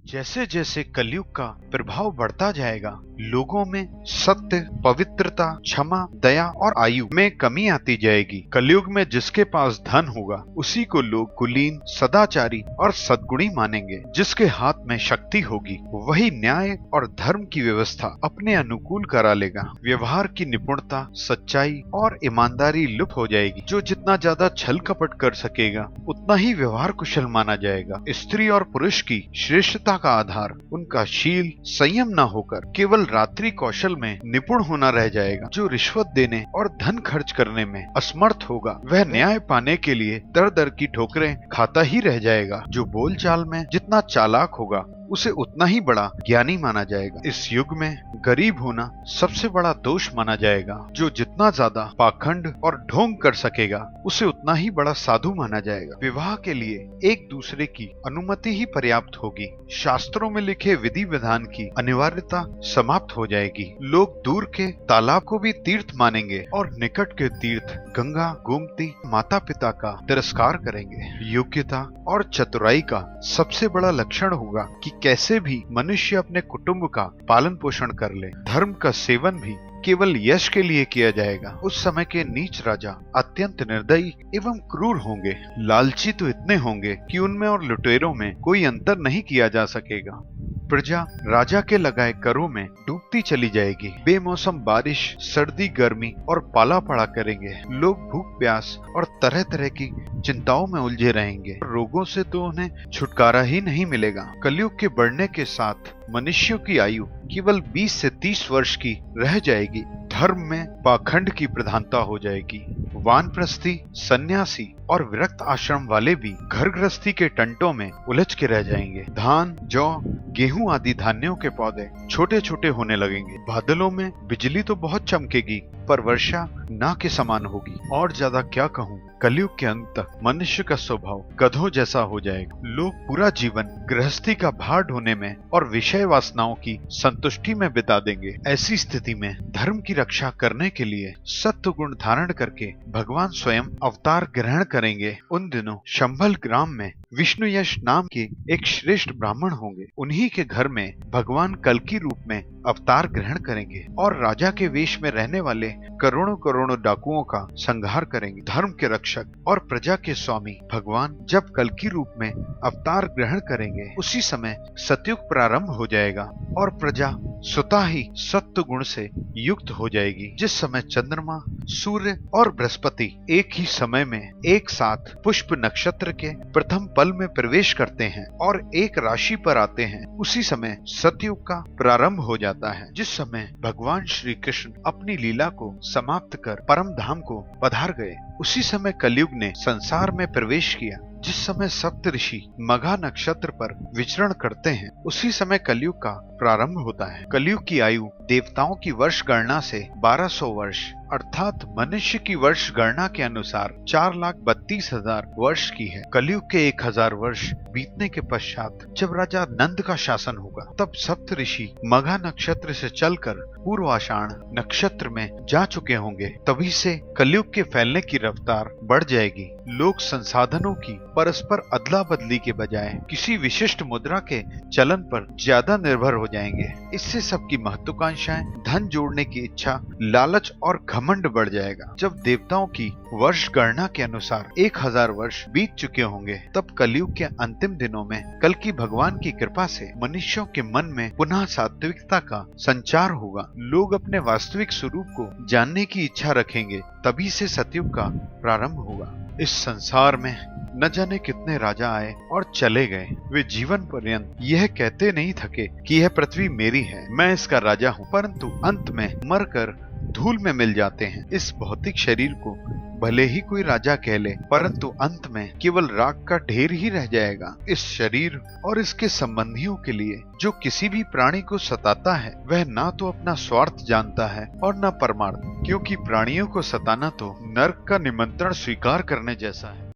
जैसे जैसे कलयुग का प्रभाव बढ़ता जाएगा, लोगों में सत्य, पवित्रता, क्षमा, दया और आयु में कमी आती जाएगी। कलयुग में जिसके पास धन होगा उसी को लोग कुलीन, सदाचारी और सद्गुणी मानेंगे। जिसके हाथ में शक्ति होगी वही न्याय और धर्म की व्यवस्था अपने अनुकूल करा लेगा। व्यवहार की निपुणता, सच्चाई और ईमानदारी लुप्त हो जाएगी। जो जितना ज्यादा छल कपट कर सकेगा उतना ही व्यवहार कुशल माना जाएगा। स्त्री और पुरुष की श्रेष्ठता का आधार उनका शील, संयम न होकर केवल रात्रि कौशल में निपुण होना रह जाएगा। जो रिश्वत देने और धन खर्च करने में असमर्थ होगा वह न्याय पाने के लिए दर दर की ठोकरें खाता ही रह जाएगा। जो बोलचाल में जितना चालाक होगा उसे उतना ही बड़ा ज्ञानी माना जाएगा। इस युग में गरीब होना सबसे बड़ा दोष माना जाएगा। जो जितना ज्यादा पाखंड और ढोंग कर सकेगा उसे उतना ही बड़ा साधु माना जाएगा। विवाह के लिए एक दूसरे की अनुमति ही पर्याप्त होगी। शास्त्रों में लिखे विधि विधान की अनिवार्यता समाप्त हो जाएगी। लोग दूर के तालाब को भी तीर्थ मानेंगे और निकट के तीर्थ गंगा, गोमती, माता पिता का तिरस्कार करेंगे। योग्यता और चतुराई का सबसे बड़ा लक्षण होगा कि कैसे भी मनुष्य अपने कुटुंब का पालन पोषण कर ले। धर्म का सेवन भी केवल यश के लिए किया जाएगा। उस समय के नीच राजा अत्यंत निर्दयी एवं क्रूर होंगे। लालची तो इतने होंगे कि उनमें और लुटेरों में कोई अंतर नहीं किया जा सकेगा। प्रजा राजा के लगाए करों में डूबती चली जाएगी। बेमौसम बारिश, सर्दी, गर्मी और पाला पड़ा करेंगे। लोग भूख, प्यास और तरह तरह की चिंताओं में उलझे रहेंगे। रोगों से तो उन्हें छुटकारा ही नहीं मिलेगा। कलयुग के बढ़ने के साथ मनुष्यों की आयु केवल 20 से 30 वर्ष की रह जाएगी। धर्म में पाखंड की प्रधानता हो जाएगी। वानप्रस्थी, सन्यासी और विरक्त आश्रम वाले भी घर गृहस्थी के टंटों में उलझ के रह जाएंगे। धान, जौ, गेहूं आदि धान्यों के पौधे छोटे छोटे होने लगेंगे। बादलों में बिजली तो बहुत चमकेगी पर वर्षा ना के समान होगी। और ज्यादा क्या कहूँ, कलयुग के अंत तक मनुष्य का स्वभाव गधों जैसा हो जाएगा। लोग पूरा जीवन गृहस्थी का भार ढोने में और विषय वासनाओं की संतुष्टि में बिता देंगे। ऐसी स्थिति में धर्म की रक्षा करने के लिए सत्व गुण धारण करके भगवान स्वयं अवतार ग्रहण करेंगे। उन दिनों शंभल ग्राम में विष्णु यश नाम के एक श्रेष्ठ ब्राह्मण होंगे। उन्हीं के घर में भगवान कल्कि रूप में अवतार ग्रहण करेंगे और राजा के वेश में रहने वाले करोड़ों करोड़ों डाकुओं का संहार करेंगे। धर्म के रक्षक और प्रजा के स्वामी भगवान जब कल्कि रूप में अवतार ग्रहण करेंगे उसी समय सतयुग प्रारंभ हो जाएगा और प्रजा स्वतः ही सत्व गुण से युक्त हो जाएगी। जिस समय चंद्रमा, सूर्य और बृहस्पति एक ही समय में एक साथ पुष्प नक्षत्र के प्रथम पल में प्रवेश करते हैं और एक राशि पर आते हैं, उसी समय सतयुग का प्रारंभ हो जाता है। जिस समय भगवान श्री कृष्ण अपनी लीला को समाप्त कर परम धाम को पधार गए उसी समय कलयुग ने संसार में प्रवेश किया। जिस समय सप्त ऋषि मघा नक्षत्र पर विचरण करते हैं उसी समय कलयुग का प्रारंभ होता है। कलयुग की आयु देवताओं की वर्ष गणना से 1200 वर्ष अर्थात मनुष्य की वर्ष गणना के अनुसार 4,32,000 वर्ष की है। कलयुग के 1000 वर्ष बीतने के पश्चात जब राजा नंद का शासन होगा तब सप्त ऋषि मघा नक्षत्र से चलकर पूर्वाषाढ़ नक्षत्र में जा चुके होंगे। तभी से कलयुग के फैलने की रफ्तार बढ़ जाएगी। लोग संसाधनों की परस्पर अदला बदली के बजाय किसी विशिष्ट मुद्रा के चलन पर ज्यादा निर्भर हो जाएंगे। इससे सबकी महत्वाकांक्षाएं, धन जोड़ने की इच्छा, लालच और घमंड बढ़ जाएगा। जब देवताओं की वर्ष गणना के अनुसार 1000 वर्ष बीत चुके होंगे तब कलयुग के अंतिम दिनों में कल्कि भगवान की कृपा से मनुष्यों के मन में पुनः सात्विकता का संचार होगा। लोग अपने वास्तविक स्वरूप को जानने की इच्छा रखेंगे। तभी से सतयुग का प्रारंभ होगा। इस संसार में न जाने कितने राजा आए और चले गए। वे जीवन पर्यंत यह कहते नहीं थके कि यह पृथ्वी मेरी है, मैं इसका राजा हूँ, परंतु अंत में मरकर धूल में मिल जाते हैं। इस भौतिक शरीर को भले ही कोई राजा कह ले परंतु अंत में केवल राख का ढेर ही रह जाएगा। इस शरीर और इसके संबंधियों के लिए जो किसी भी प्राणी को सताता है वह ना तो अपना स्वार्थ जानता है और न परमार्थ, क्योंकि प्राणियों को सताना तो नर्क का निमंत्रण स्वीकार करने जैसा है।